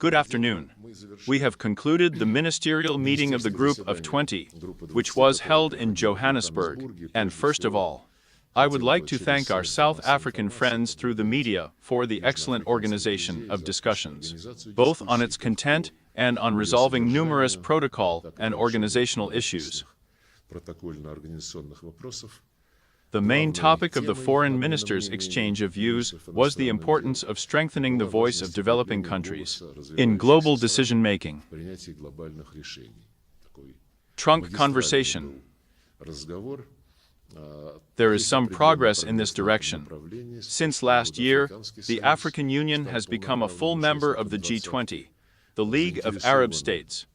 Good afternoon. We have concluded the ministerial meeting of the Group of 20, which was held in Johannesburg, and first of all, I would like to thank our South African friends through the media for the excellent organization of discussions, both on its content and on resolving numerous protocol and organizational issues. The main topic of the Foreign Ministers' exchange of views was the importance of strengthening the voice of developing countries in global decision-making. Trunk conversation. There is some progress in this direction. Since last year, the African Union has become a full member of the G20, the League of Arab States,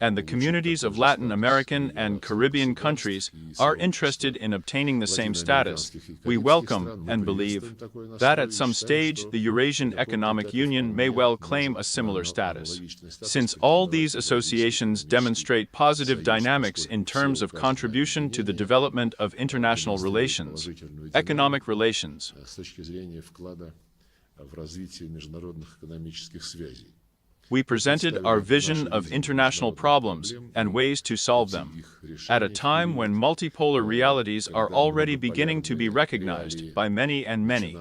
and the communities of Latin American and Caribbean countries are interested in obtaining the same status. We welcome and believe that at some stage the Eurasian Economic Union may well claim a similar status, since all these associations demonstrate positive dynamics in terms of contribution to the development of international relations, economic relations. We presented our vision of international problems and ways to solve them, at a time when multipolar realities are already beginning to be recognized by many and many.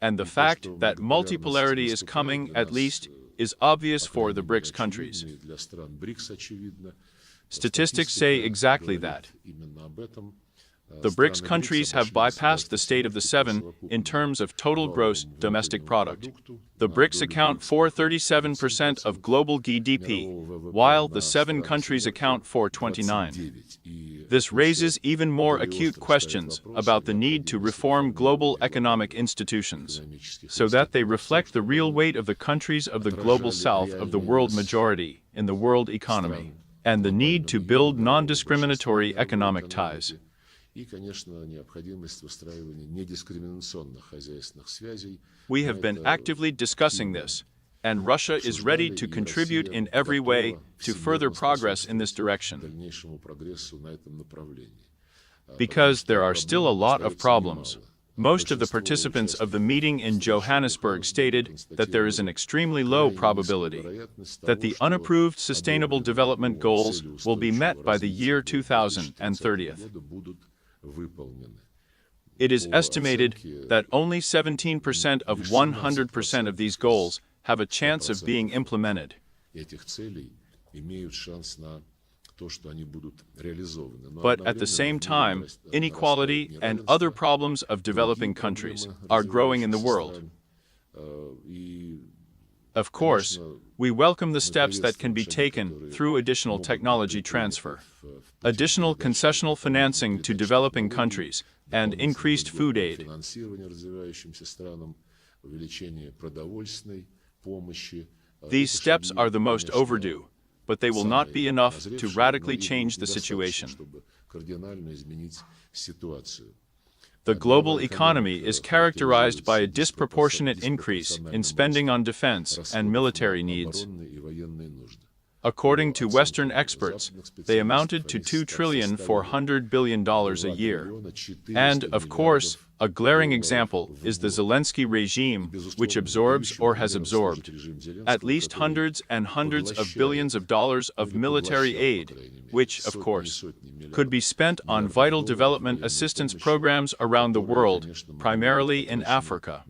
And the fact that multipolarity is coming, at least, is obvious for the BRICS countries. Statistics say exactly that. The BRICS countries have bypassed the state of the seven in terms of total gross domestic product. The BRICS account for 37% of global GDP, while the seven countries account for 29%. This raises even more acute questions about the need to reform global economic institutions, so that they reflect the real weight of the countries of the global south of the world majority in the world economy, and the need to build non-discriminatory economic ties. We have been actively discussing this, and Russia is ready to contribute in every way to further progress in this direction. Because there are still a lot of problems. Most of the participants of the meeting in Johannesburg stated that there is an extremely low probability that the unapproved Sustainable Development Goals will be met by the year 2030. It is estimated that only 17% of 100% of these goals have a chance of being implemented. But at the same time, inequality and other problems of developing countries are growing in the world. Of course, we welcome the steps that can be taken through additional technology transfer, additional concessional financing to developing countries, and increased food aid. These steps are the most overdue, but they will not be enough to radically change the situation. The global economy is characterized by a disproportionate increase in spending on defense and military needs. According to Western experts, they amounted to $2.4 trillion a year. And, of course, a glaring example is the Zelensky regime, which absorbs or has absorbed at least hundreds and hundreds of billions of dollars of military aid, which, of course, could be spent on vital development assistance programs around the world, primarily in Africa.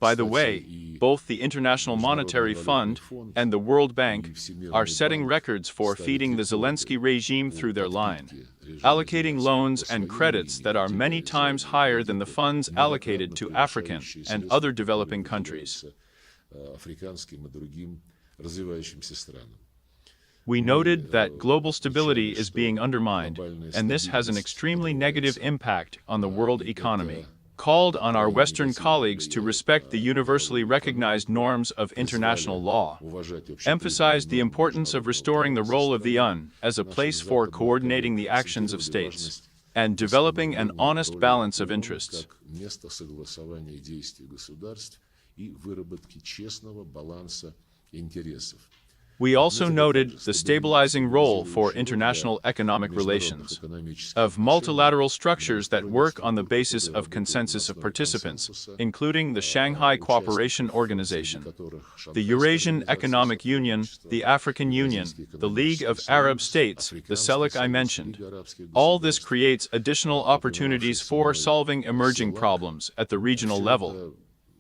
By the way, both the International Monetary Fund and the World Bank are setting records for feeding the Zelensky regime through their line, allocating loans and credits that are many times higher than the funds allocated to African and other developing countries. We noted that global stability is being undermined, and this has an extremely negative impact on the world economy. Called on our Western colleagues to respect the universally recognized norms of international law, emphasized the importance of restoring the role of the UN as a place for coordinating the actions of states, and developing an honest balance of interests. We also noted the stabilizing role for international economic relations of multilateral structures that work on the basis of consensus of participants, including the Shanghai Cooperation Organization, the Eurasian Economic Union, the African Union, the League of Arab States, the CELAC I mentioned. All this creates additional opportunities for solving emerging problems at the regional level.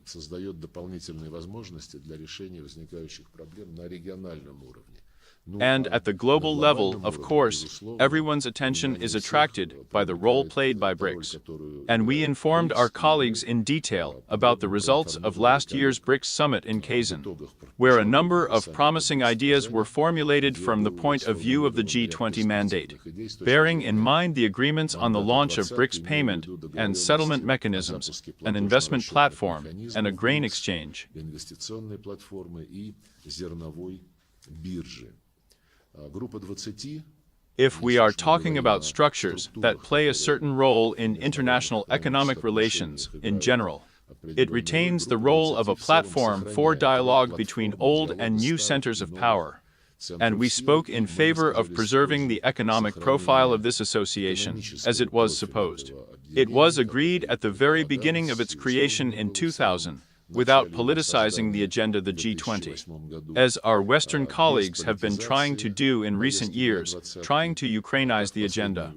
Создает дополнительные возможности для решения возникающих проблем на региональном уровне. And at the global level, of course, everyone's attention is attracted by the role played by BRICS. And we informed our colleagues in detail about the results of last year's BRICS summit in Kazan, where a number of promising ideas were formulated from the point of view of the G20 mandate, bearing in mind the agreements on the launch of BRICS payment and settlement mechanisms, an investment platform, and a grain exchange. If we are talking about structures that play a certain role in international economic relations in general, it retains the role of a platform for dialogue between old and new centers of power. And we spoke in favor of preserving the economic profile of this association, as it was supposed. It was agreed at the very beginning of its creation in 2000, without politicizing the agenda of the G20, as our Western colleagues have been trying to do in recent years, trying to Ukrainize the agenda.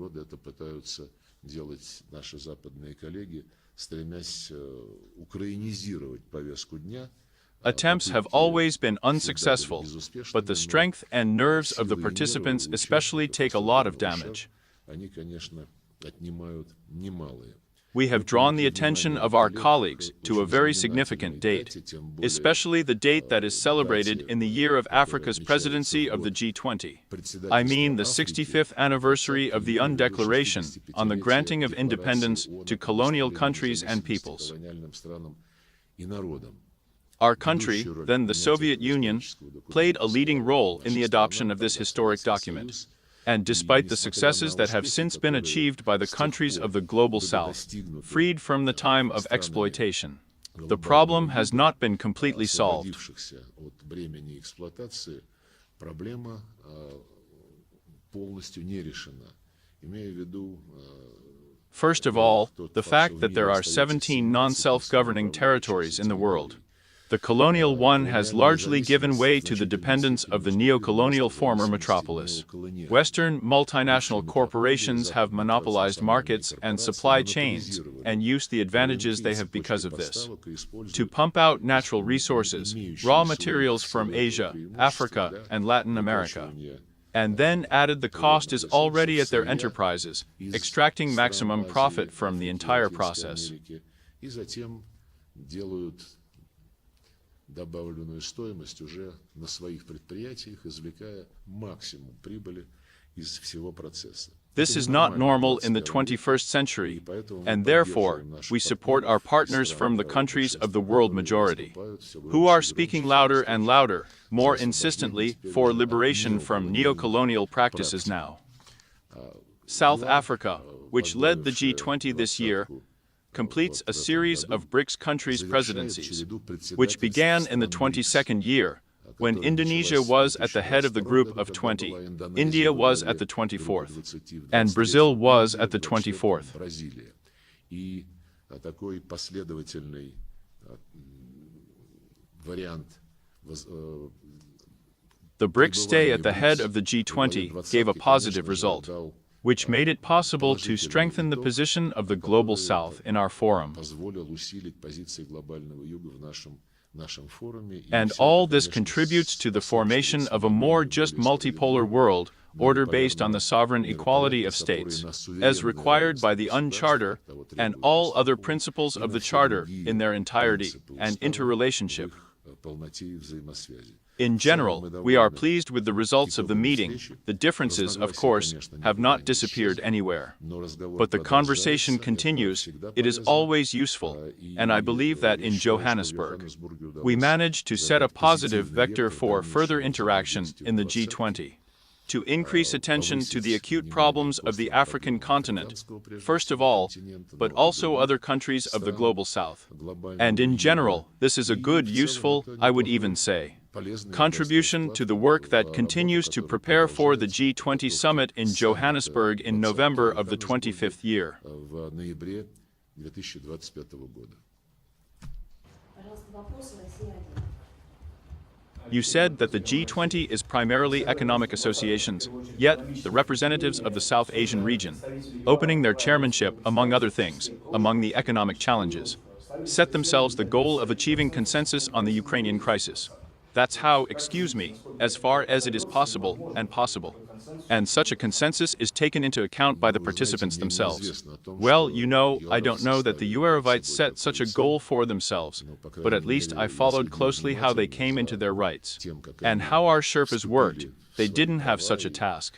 Attempts have always been unsuccessful, but the strength and nerves of the participants especially take a lot of damage. We have drawn the attention of our colleagues to a very significant date, especially the date that is celebrated in the year of Africa's presidency of the G20. I mean the 65th anniversary of the UN Declaration on the granting of independence to colonial countries and peoples. Our country, then the Soviet Union, played a leading role in the adoption of this historic document. And despite the successes that have since been achieved by the countries of the Global South, freed from the time of exploitation, the problem has not been completely solved. First of all, the fact that there are 17 non-self-governing territories in the world. The colonial one has largely given way to the dependence of the neo-colonial former metropolis. Western multinational corporations have monopolized markets and supply chains and used the advantages they have because of this to pump out natural resources, raw materials from Asia, Africa, and Latin America, and then added the cost is already at their enterprises, extracting maximum profit from the entire process. Добавленную стоимость уже на своих предприятиях, извлекая максимум прибыли из всего процесса. This is not normal in the 21st century, and therefore, we support our partners from the countries of the world majority, who are speaking louder and louder, more insistently, for liberation from neo-colonial practices now. South Africa, which led the G20 this year, completes a series of BRICS countries' presidencies, which began in the 22nd year, when Indonesia was at the head of the group of 20, India was at the 24th, and Brazil was at the 24th. The BRICS stay at the head of the G20 gave a positive result, which made it possible to strengthen the position of the Global South in our forum. And all this contributes to the formation of a more just multipolar world order based on the sovereign equality of states, as required by the UN Charter and all other principles of the Charter in their entirety and interrelationship. In general, we are pleased with the results of the meeting. The differences, of course, have not disappeared anywhere. But the conversation continues. It is always useful, and I believe that in Johannesburg, we managed to set a positive vector for further interaction in the G20. To increase attention to the acute problems of the African continent, first of all, but also other countries of the Global South. And in general, this is a good, useful, I would even say, contribution to the work that continues to prepare for the G20 summit in Johannesburg in November of the 25th year. You said that the G20 is primarily economic associations, yet the representatives of the South Asian region, opening their chairmanship, among other things, among the economic challenges, set themselves the goal of achieving consensus on the Ukrainian crisis. That's how, excuse me, as far as it is possible. And such a consensus is taken into account by the participants themselves. Well, you know, I don't know that the Uarovites set such a goal for themselves, but at least I followed closely how they came into their rights. And how our Sherpas worked, they didn't have such a task.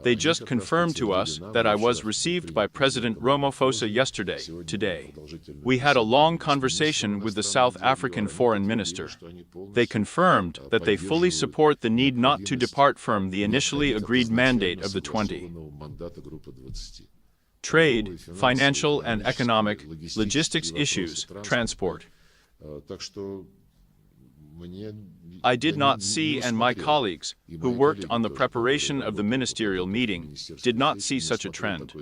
They just confirmed to us that I was received by President Ramaphosa yesterday, today. We had a long conversation with the South African Foreign Minister. They confirmed that they fully support the need not to depart from the initially agreed mandate of the 20. Trade, financial and economic, logistics issues, transport. I did not see, and my colleagues, who worked on the preparation of the ministerial meeting, did not see such a trend.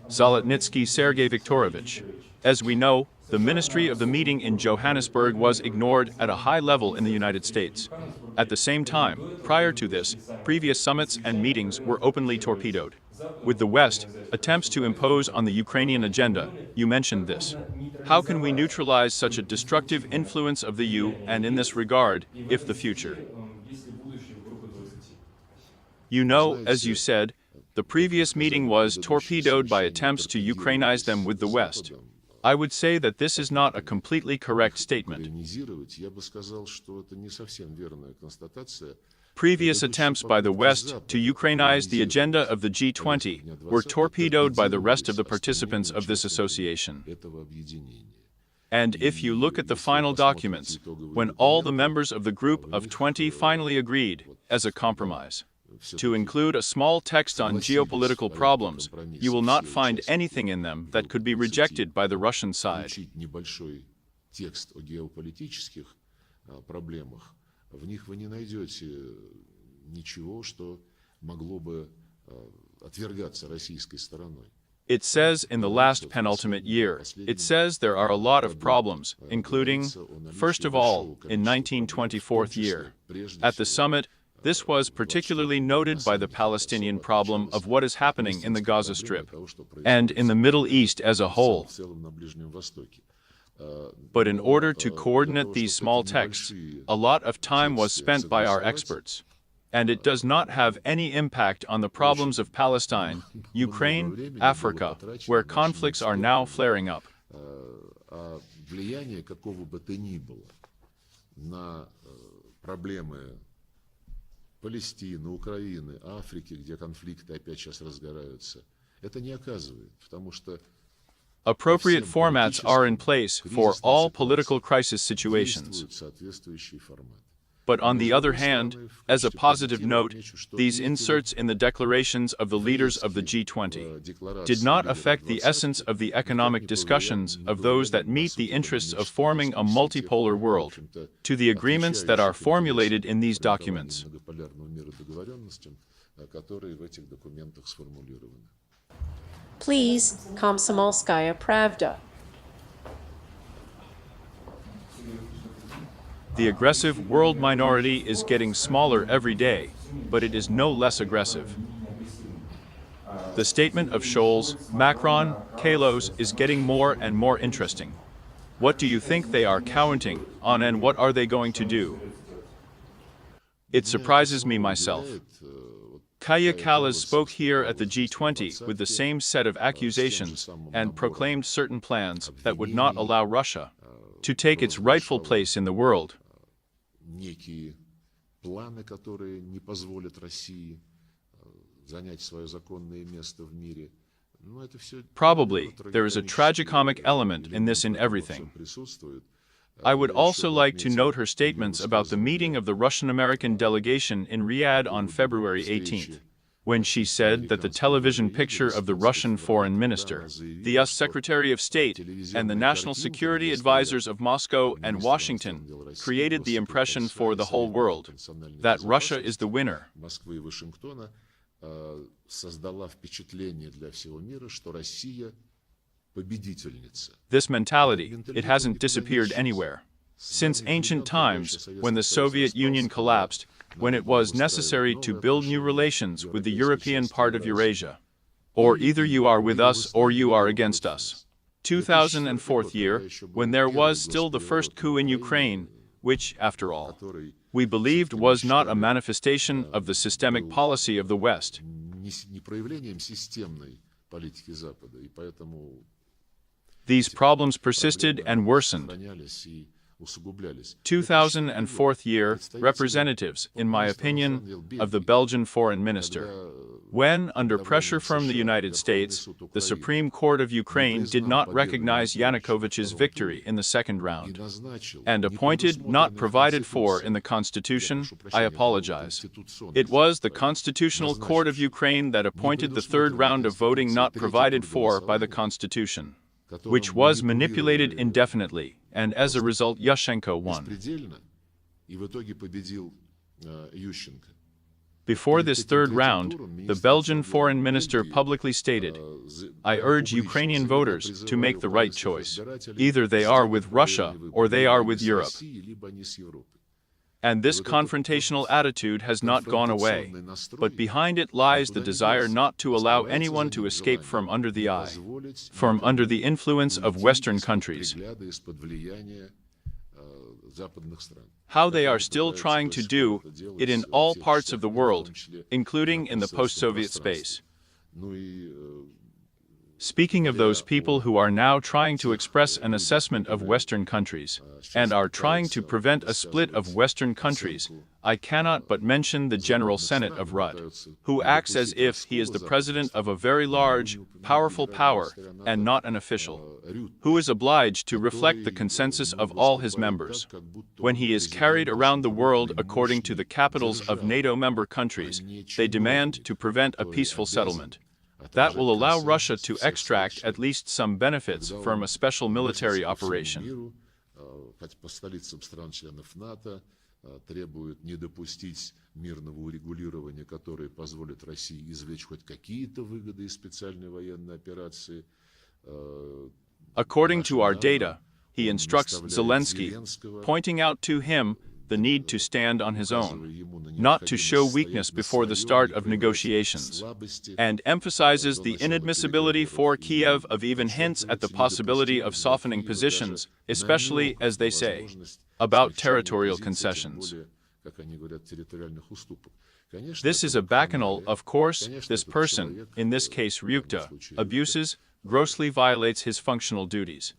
Zalotnitsky Sergey Viktorovich. As we know, the ministry of the meeting in Johannesburg was ignored at a high level in the United States. At the same time, prior to this, previous summits and meetings were openly torpedoed. With the West, attempts to impose on the Ukrainian agenda, you mentioned this. How can we neutralize such a destructive influence of the EU, and in this regard, if the future? You know, as you said, the previous meeting was torpedoed by attempts to Ukrainize them with the West. I would say that this is not a completely correct statement. Previous attempts by the West to Ukrainize the agenda of the G20 were torpedoed by the rest of the participants of this association. And if you look at the final documents, when all the members of the group of 20 finally agreed, as a compromise, to include a small text on geopolitical problems, you will not find anything in them that could be rejected by the Russian side. В них вы не найдете ничего, что могло бы отвергаться российской стороной. It says in the last penultimate year, it says there are a lot of problems, including, first of all, in 1924 year. At the summit, this was particularly noted by the Palestinian problem of what is happening in the Gaza Strip, and in the Middle East as a whole. But in order to coordinate these small texts, a lot of time was spent by our experts. And it does not have any impact on the problems of Palestine, Ukraine, Africa, where conflicts are now flaring up. Влияние какого бы то ни было на проблемы Палестины, Украины, Африки, где конфликты опять сейчас разгораются, это не оказывает, потому что appropriate formats are in place for all political crisis situations. But on the other hand, as a positive note, these inserts in the declarations of the leaders of the G20 did not affect the essence of the economic discussions of those that meet the interests of forming a multipolar world, to the agreements that are formulated in these documents. Please, Komsomolskaya Pravda. The aggressive world minority is getting smaller every day, but it is no less aggressive. The statement of Scholz, Macron, Kalos is getting more and more interesting. What do you think they are counting on, and what are they going to do? It surprises me myself. Kaya Kallas spoke here at the G20 with the same set of accusations and proclaimed certain plans that would not allow Russia to take its rightful place in the world. Probably, there is a tragicomic element in this in everything. I would also like to note her statements about the meeting of the Russian-American delegation in Riyadh on February 18th. when she said that the television picture of the Russian foreign minister, the US Secretary of State, and the national security advisors of Moscow and Washington created the impression for the whole world that Russia is the winner. Москвы и Вашингтона создала впечатление для всего мира, что Россия победительница. This mentality, it hasn't disappeared anywhere. Since ancient times, when the Soviet Union collapsed, when it was necessary to build new relations with the European part of Eurasia. Or either you are with us or you are against us. 2004 year, when there was still the first coup in Ukraine, which, after all, we believed was not a manifestation of the systemic policy of the West. Не проявлением системной политики Запада, и поэтому These problems persisted and worsened. сохранялись и усугублялись. 2004 year, representatives, in my opinion, of the Belgian foreign minister, when, under pressure from the United States, the Supreme Court of Ukraine did not recognize Yanukovych's victory in the second round, and appointed not provided for in the Constitution, I apologize. It was the Constitutional Court of Ukraine that appointed the third round of voting not provided for by the Constitution, which was manipulated indefinitely, and as a result Yushchenko won. Беспредельно, и в итоге победил Ющенко. Before this third round, the Belgian foreign minister publicly stated, "I urge Ukrainian voters to make the right choice. Either they are with Russia or they are with Europe." And this confrontational attitude has not gone away, but behind it lies the desire not to allow anyone to escape from under the eye, from under the influence of Western countries. How they are still trying to do it in all parts of the world, including in the post-Soviet space. Speaking of those people who are now trying to express an assessment of Western countries, and are trying to prevent a split of Western countries, I cannot but mention the General Senate of RUD, who acts as if he is the president of a very large, powerful power, and not an official, who is obliged to reflect the consensus of all his members. When he is carried around the world according to the capitals of NATO member countries, they demand to prevent a peaceful settlement. That will allow Russia to extract at least some benefits from a special military operation. По столицам стран-членов НАТО требуют не допустить мирного урегулирования, которое позволит России извлечь хоть какие-то выгоды из специальной военной операции. According to our data, he instructs Zelensky, pointing out to him the need to stand on his own, not to show weakness before the start of negotiations, and emphasizes the inadmissibility for Kiev of even hints at the possibility of softening positions, especially, as they say, about territorial concessions. This is a bacchanal, of course. This person, in this case Ryukta, abuses, grossly violates his functional duties.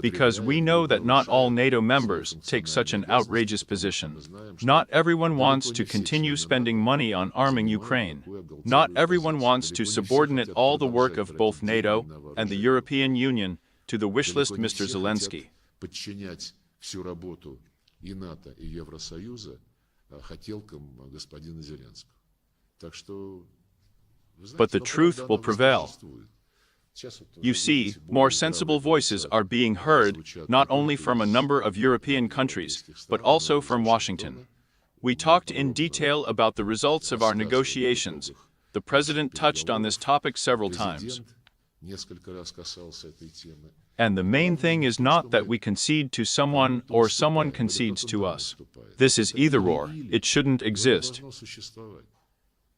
Because we know that not all NATO members take such an outrageous position. Not everyone wants to continue spending money on arming Ukraine. Not everyone wants to subordinate all the work of both NATO and the European Union to the wish list Mr. Zelensky. Подчинять всю работу и НАТО, и Евросоюза хотелкам господина Зеленского. Так что, but the truth will prevail. You see, more sensible voices are being heard, not only from a number of European countries, but also from Washington. We talked in detail about the results of our negotiations. The President touched on this topic several times. And the main thing is not that we concede to someone or someone concedes to us. This is either-or. It shouldn't exist.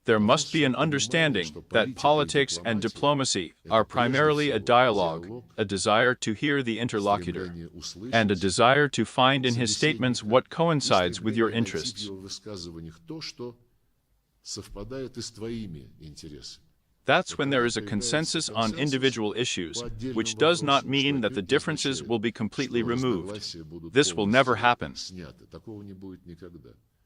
There must be an understanding that politics and diplomacy are primarily a dialogue, a desire to hear the interlocutor, and a desire to find in his statements what coincides with your interests. That's when there is a consensus on individual issues, which does not mean that the differences will be completely removed. This will never happen.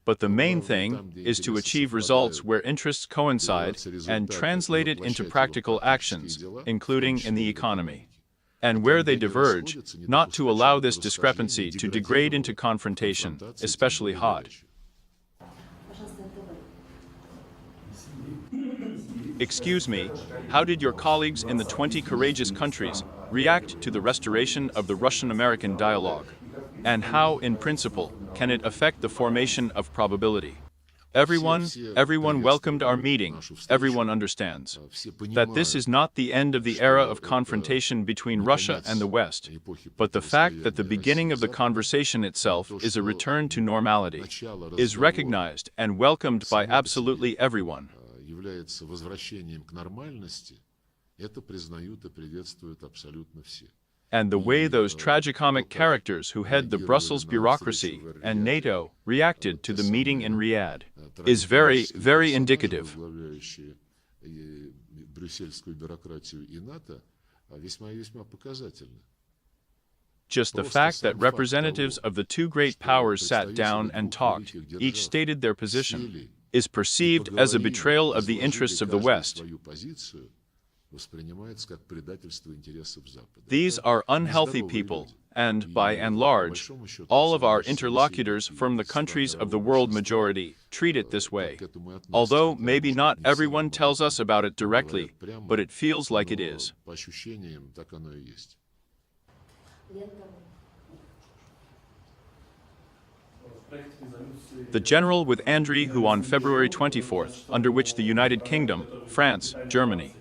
But the main thing is to achieve results where interests coincide and translate it into practical actions, including in the economy. And where they diverge, not to allow this discrepancy to degrade into confrontation, especially hot. Excuse me, how did your colleagues in the 20 courageous countries react to the restoration of the Russian-American dialogue? And how, in principle, can it affect the formation of probability? Everyone welcomed our meeting. Everyone understands that this is not the end of the era of confrontation between Russia and the West, but the fact that the beginning of the conversation itself is a return to normality, is recognized and welcomed by absolutely everyone. Является возвращением к нормальности, это признают и приветствуют абсолютно все. And the way those tragicomic characters who head the Brussels bureaucracy and NATO reacted to the meeting in Riyadh is very, very indicative. Брюссельскую бюрократию и НАТО весьма и весьма показательно. Just the fact that representatives of the two great powers sat down and talked, each stated their position, is perceived as a betrayal of the interests of the West. These are unhealthy people, and, by and large, all of our interlocutors from the countries of the world majority treat it this way. Although maybe not everyone tells us about it directly, but it feels like it is. The general with Andriy who on February 24th, under which the United Kingdom, France, Germany,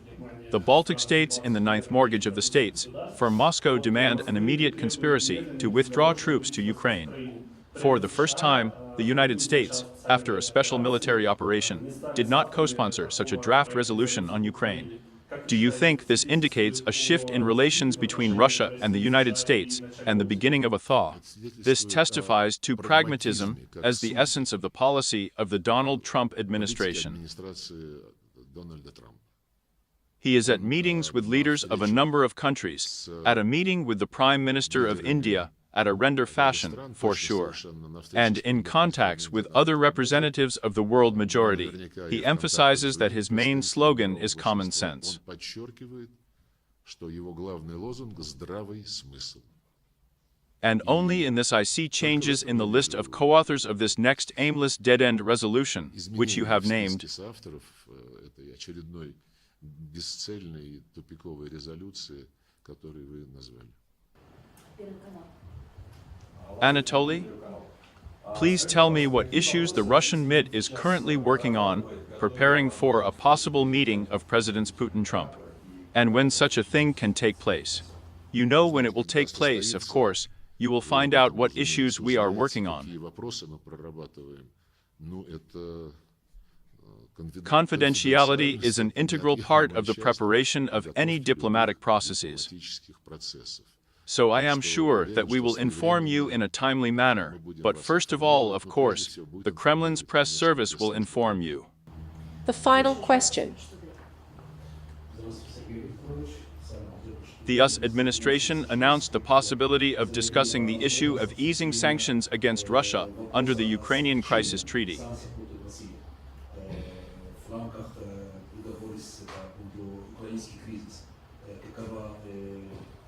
the Baltic states in the ninth mortgage of the states, for Moscow demand an immediate conspiracy to withdraw troops to Ukraine. For the first time, the United States, after a special military operation, did not co-sponsor such a draft resolution on Ukraine. Do you think this indicates a shift in relations between Russia and the United States and the beginning of a thaw? This testifies to pragmatism as the essence of the policy of the Donald Trump administration. He is at meetings with leaders of a number of countries, at a meeting with the Prime Minister of India, at a render fashion, for sure, and in contacts with other representatives of the world majority. He emphasizes that his main slogan is common sense. And only in this I see changes in the list of co-authors of this next aimless dead-end resolution, which you have named Anatoly, please tell me what issues the Russian MID is currently working on, preparing for a possible meeting of Presidents Putin-Trump, and when such a thing can take place. You know when it will take place, of course. You will find out what issues we are working on. Confidentiality is an integral part of the preparation of any diplomatic processes. So I am sure that we will inform you in a timely manner, but first of all, of course, the Kremlin's press service will inform you. The final question. The US administration announced the possibility of discussing the issue of easing sanctions against Russia under the Ukrainian Crisis Treaty.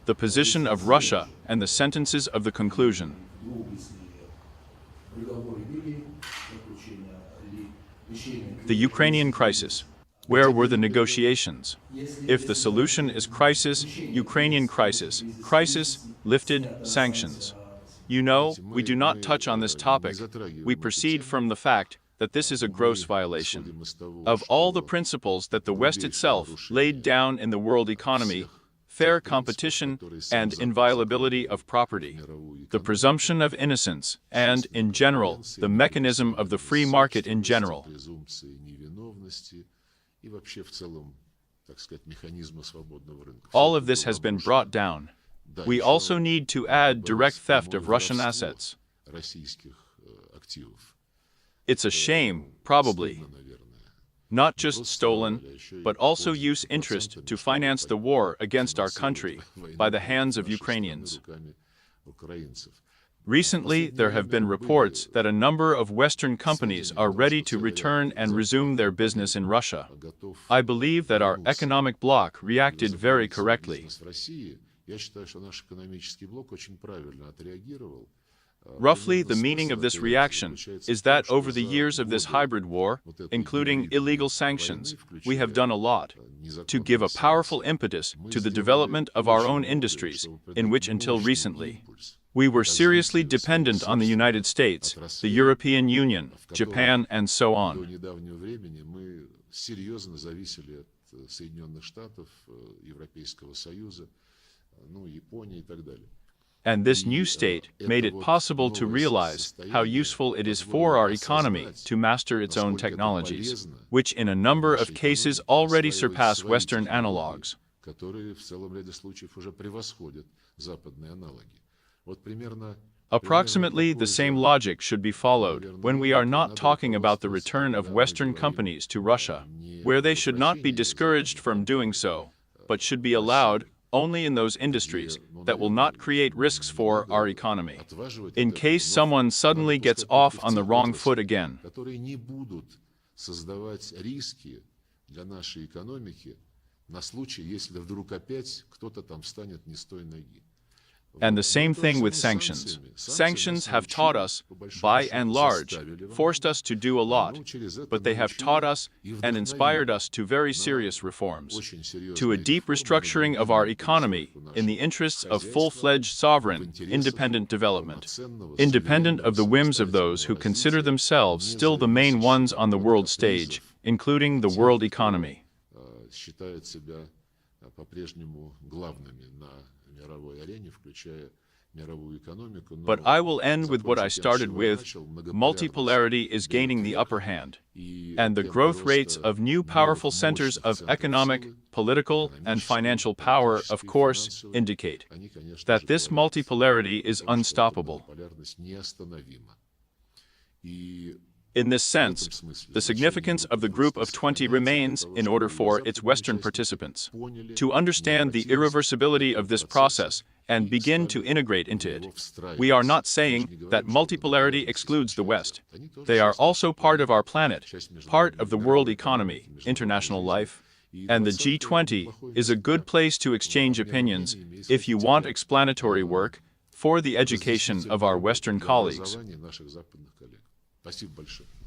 The position of Russia and the sentences of the conclusion. The Ukrainian crisis. Where were the negotiations? If the solution is crisis, Ukrainian crisis, lifted, sanctions. You know, we do not touch on this topic. We proceed from the fact that this is a gross violation of all the principles that the West itself laid down in the world economy: fair competition and inviolability of property, the presumption of innocence, and, in general, the mechanism of the free market in general. All of this has been brought down. We also need to add direct theft of Russian assets. It's a shame, probably. Not just stolen, but also use interest to finance the war against our country by the hands of Ukrainians. Recently, there have been reports that a number of Western companies are ready to return and resume their business in Russia. I believe that our economic bloc reacted very correctly. Roughly, the meaning of this reaction is that over the years of this hybrid war, including illegal sanctions, we have done a lot to give a powerful impetus to the development of our own industries, in which until recently, we were seriously dependent on the United States, the European Union, Japan, and so on. And this new state made it possible to realize how useful it is for our economy to master its own technologies, which in a number of cases already surpass Western analogs. Approximately the same logic should be followed when we are not talking about the return of Western companies to Russia, where they should not be discouraged from doing so, but should be allowed only in those industries that will not create risks for our economy, in case someone suddenly gets off on the wrong foot again. And the same thing with sanctions. Sanctions have taught us, by and large, forced us to do a lot, but they have taught us and inspired us to very serious reforms, to a deep restructuring of our economy in the interests of full-fledged sovereign, independent development, independent of the whims of those who consider themselves still the main ones on the world stage, including the world economy. But I will end with what I started with. Multipolarity is gaining the upper hand, and the growth rates of new powerful centers of economic, political, and financial power, of course, indicate that this multipolarity is unstoppable. In this sense, the significance of the Group of 20 remains in order for its Western participants to understand the irreversibility of this process and begin to integrate into it. We are not saying that multipolarity excludes the West. They are also part of our planet, part of the world economy, international life, and the G20 is a good place to exchange opinions if you want explanatory work for the education of our Western colleagues. Спасибо большое.